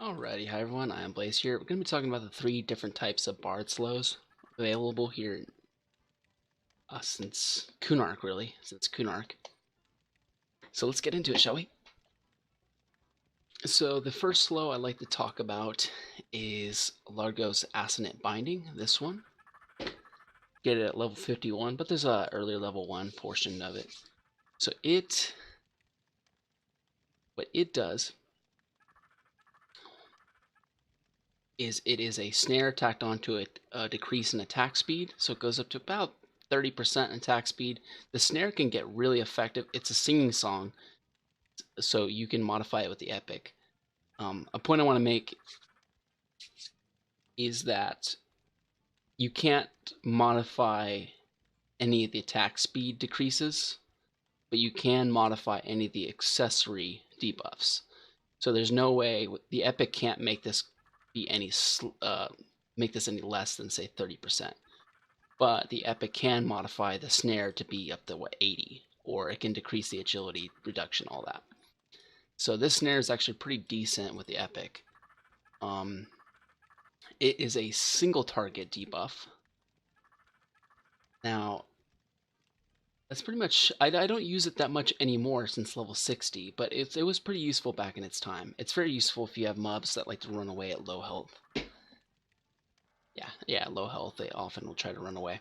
Alrighty, hi everyone, I am Blaze here. We're going to be talking about the three different types of bard slows available here since Kunark, really, since Kunark. So let's get into it, shall we? So the first slow I'd like to talk about is Largo's Assonant Binding, this one. Get it at level 51, but there's a earlier level 1 portion of it. So what it does is it is a snare tacked onto a decrease in attack speed, so it goes up to about 30% attack speed. The snare can get really effective. It's a singing song, so you can modify it with the epic. A point I want to make is that you can't modify any of the attack speed decreases, but you can modify any of the accessory debuffs. So there's no way the epic can't make this be any less than say 30%. But the epic can modify the snare to be up to 80, or it can decrease the agility reduction, all that. So this snare is actually pretty decent with the epic. It is a single target debuff. Now, that's pretty much, I don't use it that much anymore since level 60, but it was pretty useful back in its time. It's very useful if you have mobs that like to run away at low health. Yeah, low health, they often will try to run away.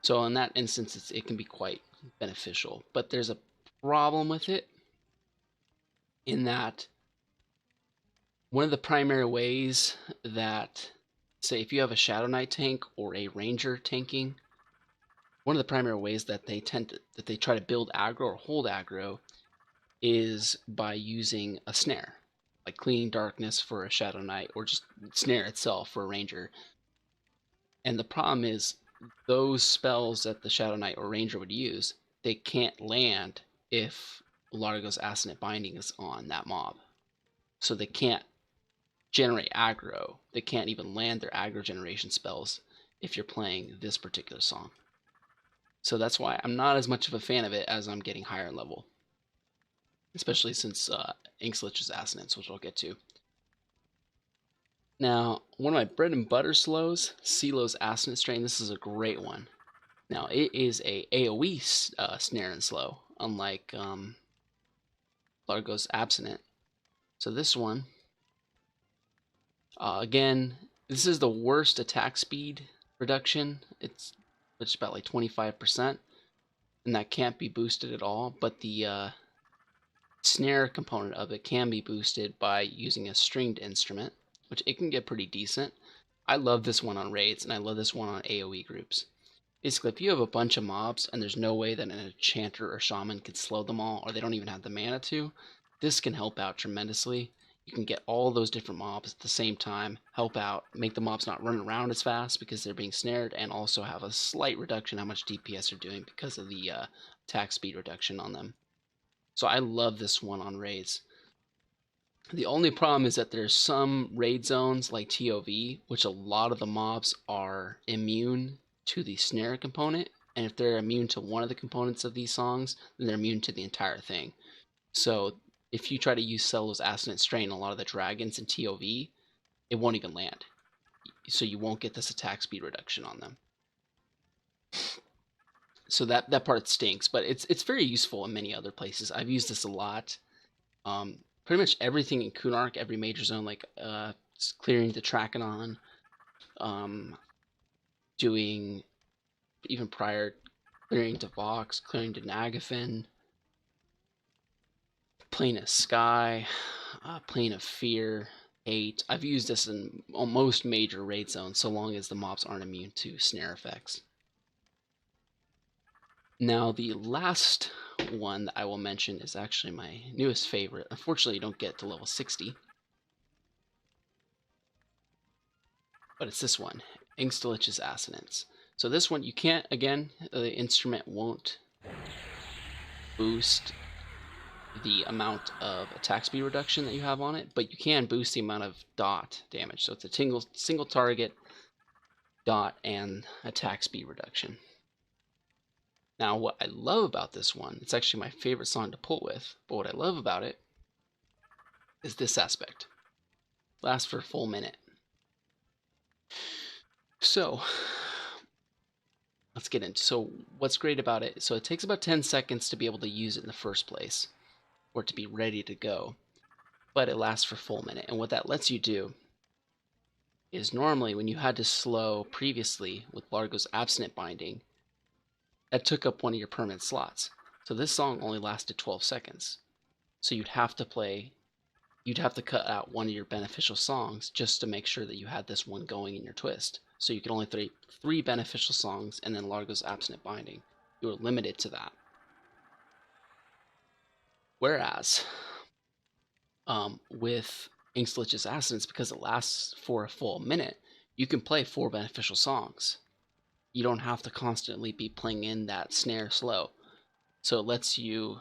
So in that instance, it can be quite beneficial. But there's a problem with it in that one of the primary ways that, say, if you have a Shadow Knight tank or a Ranger tanking, one of the primary ways that they try to build aggro or hold aggro is by using a snare, like Cleaning Darkness for a Shadow Knight, or just snare itself for a Ranger. And the problem is, those spells that the Shadow Knight or Ranger would use, they can't land if Largo's Assonant Binding is on that mob. So they can't generate aggro. They can't even land their aggro generation spells if you're playing this particular song. So that's why I'm not as much of a fan of it as I'm getting higher level. Especially since Insculus' Assonance, which I'll get to. Now, one of my bread and butter slows, Selos Assonance Strain, this is a great one. Now, it is a AoE snare and slow, unlike Largo's Abstinent. So this one, again, this is the worst attack speed reduction. It's about like 25%, and that can't be boosted at all, but the snare component of it can be boosted by using a stringed instrument, which it can get pretty decent. I love this one on raids, and I love this one on AoE groups. Basically, if you have a bunch of mobs and there's no way that an enchanter or shaman can slow them all, or they don't even have the mana to, this can help out tremendously. You can get all those different mobs at the same time, help out, make the mobs not run around as fast because they're being snared, and also have a slight reduction in how much DPS they're doing because of the attack speed reduction on them. So I love this one on raids. The only problem is that there's some raid zones like TOV, which a lot of the mobs are immune to the snare component, and if they're immune to one of the components of these songs, then they're immune to the entire thing. So if you try to use Selos Assonant Strain, a lot of the dragons in TOV, it won't even land. So you won't get this attack speed reduction on them. So that part stinks, but it's very useful in many other places. I've used this a lot. Pretty much everything in Kunark, every major zone, like clearing the Trachanon, doing, even prior, clearing to Vox, clearing to Nagafen, Plane of Sky, Plane of Fear, 8. I've used this in almost major raid zones, so long as the mobs aren't immune to snare effects. Now, the last one that I will mention is actually my newest favorite. Unfortunately, you don't get to level 60. But it's this one, Insculus' Assonance. So this one, you can't, again, the instrument won't boost the amount of attack speed reduction that you have on it, but you can boost the amount of dot damage. So it's a single target dot and attack speed reduction. Now, what I love about this one, it's actually my favorite song to pull with, but what I love about it is this aspect. Lasts for a full minute. So let's get into, so what's great about it, so it takes about 10 seconds to be able to use it in the first place, or to be ready to go, but it lasts for a full minute. And what that lets you do is, normally when you had to slow previously with Largo's absonant binding, that took up one of your permanent slots. So this song only lasted 12 seconds. So you'd have to cut out one of your beneficial songs just to make sure that you had this one going in your twist. So you could only play 3 beneficial songs and then Largo's absonant binding. You were limited to that. Whereas with Insculus' assonance, because it lasts for a full minute, you can play 4 beneficial songs. You don't have to constantly be playing in that snare slow. So it lets you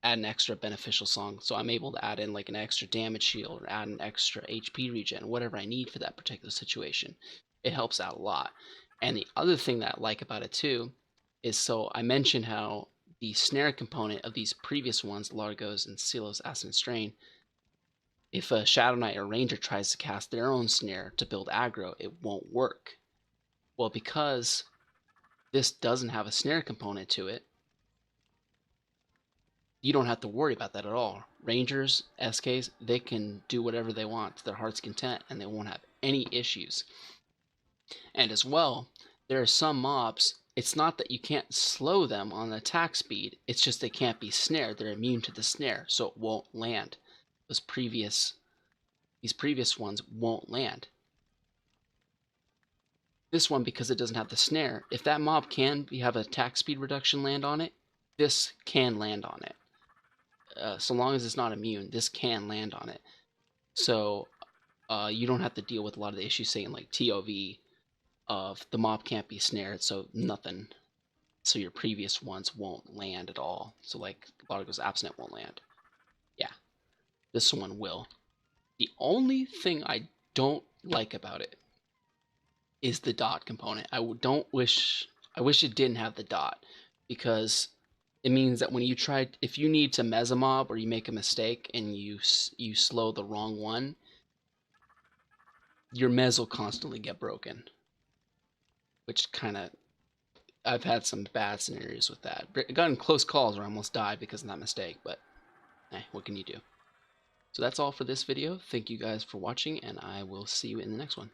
add an extra beneficial song. So I'm able to add in like an extra damage shield, or add an extra HP regen, whatever I need for that particular situation. It helps out a lot. And the other thing that I like about it too is, so I mentioned how the snare component of these previous ones, Largo's and Selos, Assonance Strain, if a Shadow Knight or Ranger tries to cast their own snare to build aggro, it won't work. Well, because this doesn't have a snare component to it, you don't have to worry about that at all. Rangers, SKs, they can do whatever they want to their heart's content, and they won't have any issues. And as well, there are some mobs, it's not that you can't slow them on the attack speed, it's just they can't be snared. They're immune to the snare, so it won't land. These previous ones won't land. This one, because it doesn't have the snare, if that mob can have an attack speed reduction land on it, this can land on it. So long as it's not immune, this can land on it. So you don't have to deal with a lot of the issues saying like TOV of the mob can't be snared, so nothing. So your previous ones won't land at all. So like Largo's absent won't land. Yeah, this one will. The only thing I don't like about it is the dot component. I wish it didn't have the dot, because it means that when you try, if you need to mez a mob or you make a mistake and you slow the wrong one, your mez will constantly get broken. Which kind of, I've had some bad scenarios with that. I got in close calls where I almost died because of that mistake, but what can you do? So that's all for this video. Thank you guys for watching, and I will see you in the next one.